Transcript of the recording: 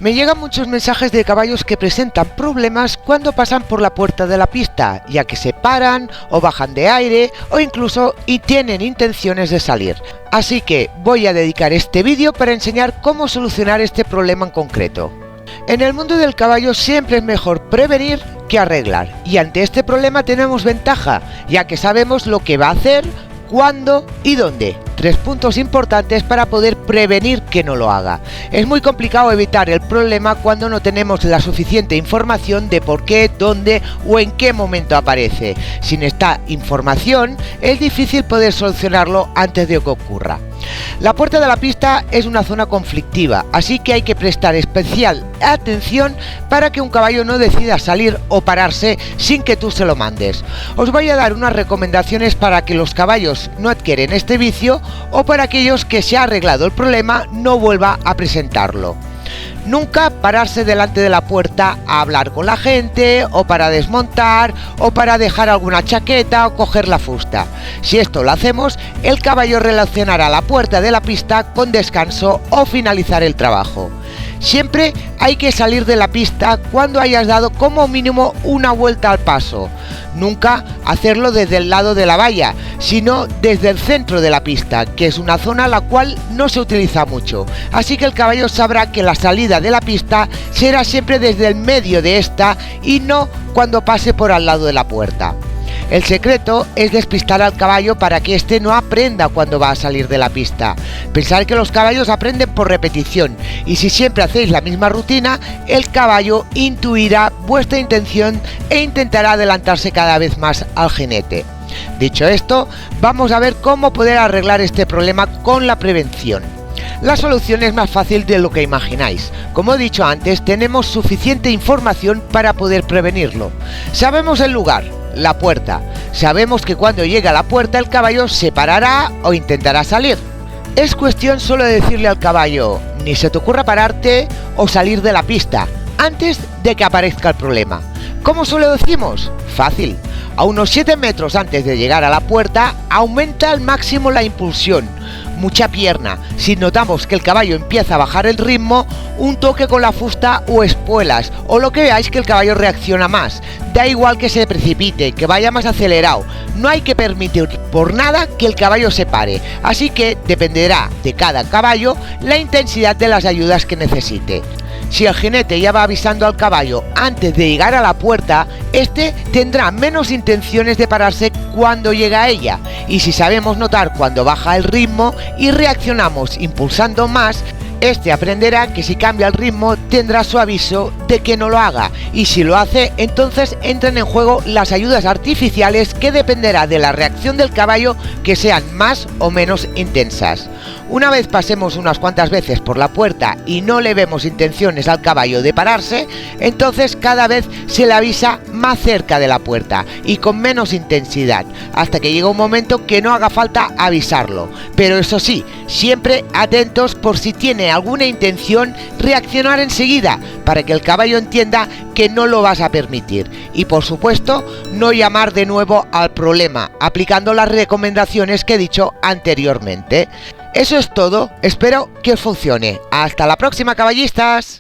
Me llegan muchos mensajes de caballos que presentan problemas cuando pasan por la puerta de la pista, ya que se paran o bajan de aire o incluso tienen intenciones de salir. Así que voy a dedicar este vídeo para enseñar cómo solucionar este problema en concreto. En el mundo del caballo siempre es mejor prevenir que arreglar, y ante este problema tenemos ventaja, ya que sabemos lo que va a hacer, cuándo y dónde. 3 puntos importantes para poder prevenir que no lo haga. Es muy complicado evitar el problema cuando no tenemos la suficiente información de por qué, dónde o en qué momento aparece. Sin esta información es difícil poder solucionarlo antes de que ocurra. La puerta de la pista es una zona conflictiva, así que hay que prestar especial atención para que un caballo no decida salir o pararse sin que tú se lo mandes. Os voy a dar unas recomendaciones para que los caballos no adquieren este vicio o para aquellos que se ha arreglado el problema no vuelva a presentarlo. Nunca pararse delante de la puerta a hablar con la gente, o para desmontar, o para dejar alguna chaqueta o coger la fusta. Si esto lo hacemos, el caballo relacionará la puerta de la pista con descanso o finalizar el trabajo. Siempre hay que salir de la pista cuando hayas dado como mínimo una vuelta al paso. Nunca hacerlo desde el lado de la valla, sino desde el centro de la pista, que es una zona la cual no se utiliza mucho. Así que el caballo sabrá que la salida de la pista será siempre desde el medio de esta y no cuando pase por al lado de la puerta. El secreto es despistar al caballo para que éste no aprenda cuando va a salir de la pista. Pensar que los caballos aprenden por repetición, y si siempre hacéis la misma rutina, el caballo intuirá vuestra intención e intentará adelantarse cada vez más al jinete. Dicho esto, vamos a ver cómo poder arreglar este problema con la prevención. La solución es más fácil de lo que imagináis. Como he dicho antes, tenemos suficiente información para poder prevenirlo. Sabemos el lugar, la puerta. Sabemos que cuando llegue a la puerta el caballo se parará o intentará salir. Es cuestión solo de decirle al caballo: ni se te ocurra pararte o salir de la pista antes de que aparezca el problema. ¿Cómo se lo decimos? Fácil. A unos 7 metros antes de llegar a la puerta, aumenta al máximo la impulsión. Mucha pierna. Si notamos que el caballo empieza a bajar el ritmo, un toque con la fusta o espuelas, o lo que veáis que el caballo reacciona más. Da igual que se precipite, que vaya más acelerado. No hay que permitir por nada que el caballo se pare. Así que dependerá de cada caballo la intensidad de las ayudas que necesite. Si el jinete ya va avisando al caballo antes de llegar a la puerta, este tendrá menos intenciones de pararse cuando llega a ella. Y si sabemos notar cuando baja el ritmo y reaccionamos impulsando más, este aprenderá que si cambia el ritmo tendrá su aviso de que no lo haga, y si lo hace, entonces entran en juego las ayudas artificiales, que dependerá de la reacción del caballo, que sean más o menos intensas. Una vez pasemos unas cuantas veces por la puerta y no le vemos intenciones al caballo de pararse, entonces cada vez se le avisa más cerca de la puerta y con menos intensidad, hasta que llega un momento que no haga falta avisarlo. Pero eso sí, siempre atentos por si tiene alguna intención, reaccionar enseguida para que el caballo entienda que no lo vas a permitir. Y por supuesto, no llamar de nuevo al problema, aplicando las recomendaciones que he dicho anteriormente. Eso es todo, espero que os funcione. ¡Hasta la próxima, caballistas!